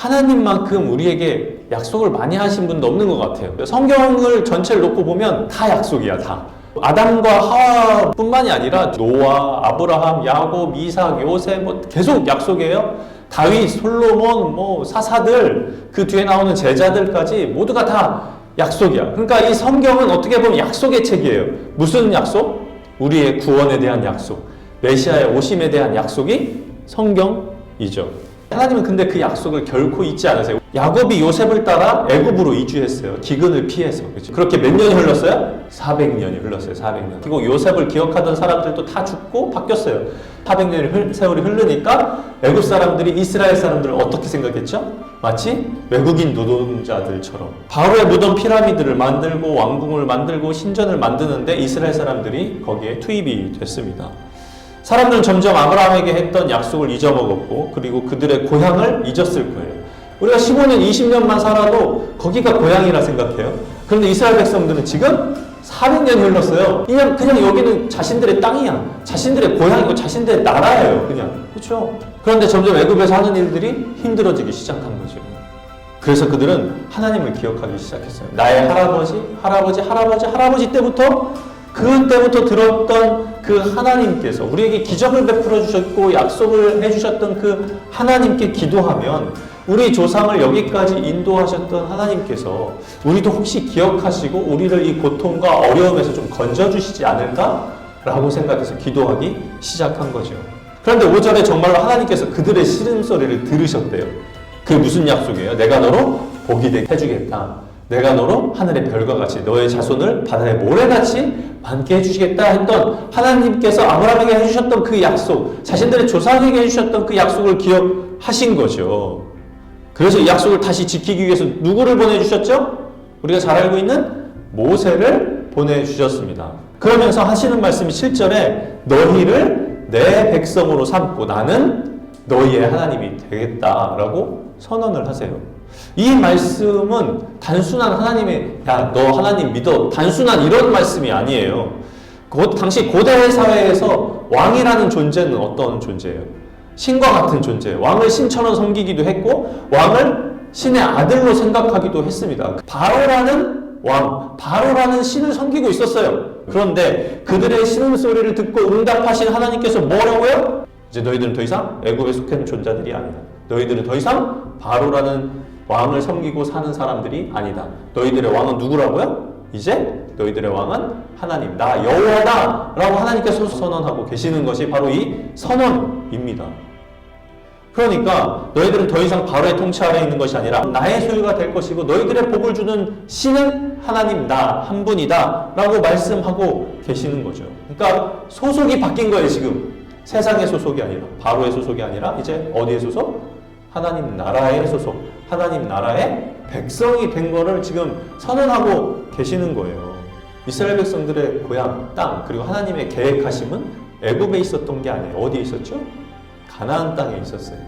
하나님만큼 우리에게 약속을 많이 하신 분도 없는 것 같아요. 성경을 전체를 놓고 보면 다 약속이야, 다. 아담과 하와뿐만이 아니라 노아, 아브라함, 야곱, 이삭, 요셉 뭐 계속 약속이에요. 다윗, 솔로몬, 사사들, 그 뒤에 나오는 제자들까지 모두가 다 약속이야. 그러니까 이 성경은 어떻게 보면 약속의 책이에요. 무슨 약속? 우리의 구원에 대한 약속, 메시아의 오심에 대한 약속이 성경이죠. 하나님은 근데 그 약속을 결코 잊지 않으세요. 야곱이 요셉을 따라 애굽으로 이주했어요. 기근을 피해서. 그렇죠? 그렇게 몇 년이 흘렀어요? 400년이 흘렀어요. 400년. 그리고 요셉을 기억하던 사람들도 다 죽고 바뀌었어요. 400년의 세월이 흐르니까 애굽 사람들이 이스라엘 사람들을 어떻게 생각했죠? 마치 외국인 노동자들처럼. 바로의 무덤 피라미드를 만들고 왕궁을 만들고 신전을 만드는데 이스라엘 사람들이 거기에 투입이 됐습니다. 사람들은 점점 아브라함에게 했던 약속을 잊어먹었고 그리고 그들의 고향을 잊었을 거예요. 우리가 15년, 20년만 살아도 거기가 고향이라 생각해요. 그런데 이스라엘 백성들은 지금 400년이 흘렀어요. 그냥 여기는 자신들의 땅이야. 자신들의 고향이고 자신들의 나라예요. 그냥. 그렇죠? 그런데 점점 애굽에서 하는 일들이 힘들어지기 시작한 거죠. 그래서 그들은 하나님을 기억하기 시작했어요. 나의 할아버지 때부터 그때부터 들었던 그 하나님께서 우리에게 기적을 베풀어 주셨고 약속을 해주셨던 그 하나님께 기도하면 우리 조상을 여기까지 인도하셨던 하나님께서 우리도 혹시 기억하시고 우리를 이 고통과 어려움에서 좀 건져주시지 않을까라고 생각해서 기도하기 시작한 거죠. 그런데 5절에 정말로 하나님께서 그들의 시름소리를 들으셨대요. 그게 무슨 약속이에요? 내가 너로 복이 되게 해주겠다. 내가 너로 하늘의 별과 같이 너의 자손을 바다의 모래같이 많게 해주시겠다 했던 하나님께서 아브라함에게 해주셨던 그 약속, 자신들의 조상에게 해주셨던 그 약속을 기억하신 거죠. 그래서 이 약속을 다시 지키기 위해서 누구를 보내주셨죠? 우리가 잘 알고 있는 모세를 보내주셨습니다. 그러면서 하시는 말씀이 7절에 너희를 내 백성으로 삼고 나는 너희의 하나님이 되겠다라고 선언을 하세요. 이 말씀은 단순한 하나님의 야, 너 하나님 믿어 단순한 이런 말씀이 아니에요. 당시 고대 사회에서 왕이라는 존재는 어떤 존재예요? 신과 같은 존재예요. 왕을 신처럼 섬기기도 했고 왕을 신의 아들로 생각하기도 했습니다. 바로라는 왕, 바로라는 신을 섬기고 있었어요. 그런데 그들의 신음소리를 듣고 응답하신 하나님께서 뭐라고요? 이제 너희들은 더 이상 애굽에 속한 존재들이 아니다. 너희들은 더 이상 바로라는 왕을 섬기고 사는 사람들이 아니다. 너희들의 왕은 누구라고요? 이제 너희들의 왕은 하나님, 나 여호와다 라고 하나님께서 선언하고 계시는 것이 바로 이 선언입니다. 그러니까 너희들은 더 이상 바로의 통치 아래에 있는 것이 아니라 나의 소유가 될 것이고 너희들의 복을 주는 신은 하나님 나 한 분이다 라고 말씀하고 계시는 거죠. 그러니까 소속이 바뀐 거예요. 지금 세상의 소속이 아니라 바로의 소속이 아니라 이제 어디의 소속? 하나님 나라의 소속, 하나님 나라의 백성이 된 거를 지금 선언하고 계시는 거예요. 이스라엘 백성들의 고향, 땅, 그리고 하나님의 계획하심은 애굽에 있었던 게 아니에요. 어디에 있었죠? 가나안 땅에 있었어요.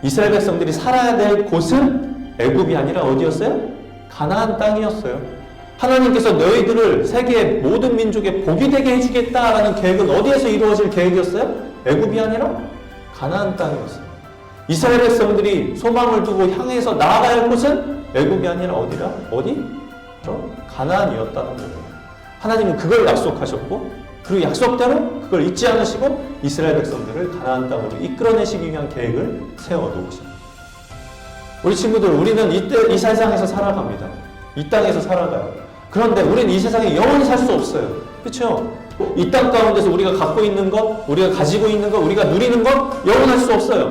이스라엘 백성들이 살아야 될 곳은 애굽이 아니라 어디였어요? 가나안 땅이었어요. 하나님께서 너희들을 세계의 모든 민족의 복이 되게 해주겠다라는 계획은 어디에서 이루어질 계획이었어요? 애굽이 아니라 가나안 땅이었어요. 이스라엘 백성들이 소망을 두고 향해서 나아가야 할 곳은 애굽이 아니라 어디라? 어디? 가나안이었다는 거예요. 하나님은 그걸 약속하셨고 그리고 약속대로 그걸 잊지 않으시고 이스라엘 백성들을 가나안 땅으로 이끌어내시기 위한 계획을 세워놓으십니다. 우리 친구들, 우리는 이 세상에서 살아갑니다. 이 땅에서 살아가요. 그런데 우리는 이 세상에 영원히 살 수 없어요. 그렇죠? 이 땅 가운데서 우리가 갖고 있는 것, 우리가 가지고 있는 것, 우리가 누리는 것 영원할 수 없어요.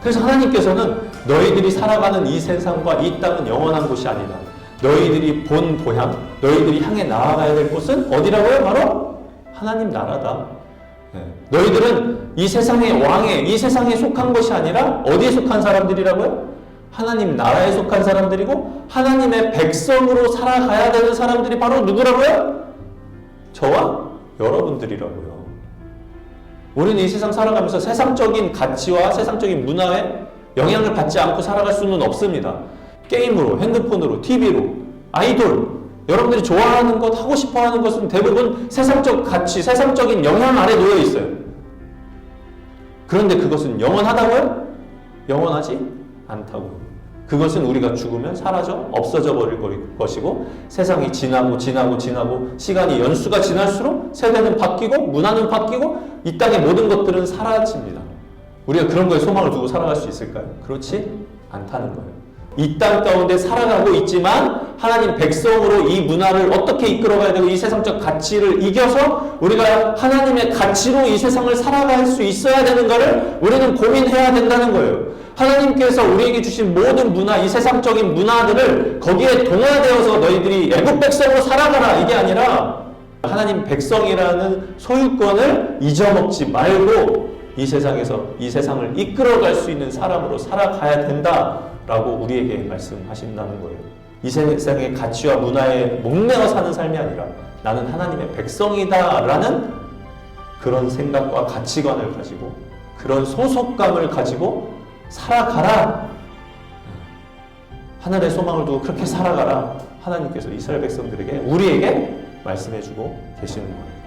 그래서 하나님께서는 너희들이 살아가는 이 세상과 이 땅은 영원한 곳이 아니다. 너희들이 본 고향, 너희들이 향해 나아가야 될 곳은 어디라고요? 바로 하나님 나라다. 너희들은 이 세상의 왕에, 이 세상에 속한 것이 아니라 어디에 속한 사람들이라고요? 하나님 나라에 속한 사람들이고 하나님의 백성으로 살아가야 되는 사람들이 바로 누구라고요? 저와 여러분들이라고요. 우리는 이 세상 살아가면서 세상적인 가치와 세상적인 문화에 영향을 받지 않고 살아갈 수는 없습니다. 게임으로, 핸드폰으로, TV로, 아이돌, 여러분들이 좋아하는 것, 하고 싶어하는 것은 대부분 세상적 가치, 세상적인 영향 아래 놓여 있어요. 그런데 그것은 영원하다고요? 영원하지 않다고. 그것은 우리가 죽으면 사라져 없어져 버릴 것이고 세상이 지나고 시간이 연수가 지날수록 세대는 바뀌고 문화는 바뀌고 이 땅의 모든 것들은 사라집니다. 우리가 그런 거에 소망을 두고 살아갈 수 있을까요? 그렇지 않다는 거예요. 이 땅 가운데 살아가고 있지만 하나님 백성으로 이 문화를 어떻게 이끌어가야 되고 이 세상적 가치를 이겨서 우리가 하나님의 가치로 이 세상을 살아갈 수 있어야 되는 것을 우리는 고민해야 된다는 거예요. 하나님께서 우리에게 주신 모든 문화, 이 세상적인 문화들을 거기에 동화되어서 너희들이 애국 백성으로 살아가라 이게 아니라 하나님 백성이라는 소유권을 잊어먹지 말고 이 세상에서 이 세상을 이끌어갈 수 있는 사람으로 살아가야 된다라고 우리에게 말씀하신다는 거예요. 이 세상의 가치와 문화에 목매어 사는 삶이 아니라 나는 하나님의 백성이다라는 그런 생각과 가치관을 가지고 그런 소속감을 가지고 살아가라. 하늘의 소망을 두고 그렇게 살아가라. 하나님께서 이스라엘 백성들에게 우리에게 말씀해주고 계시는 거예요.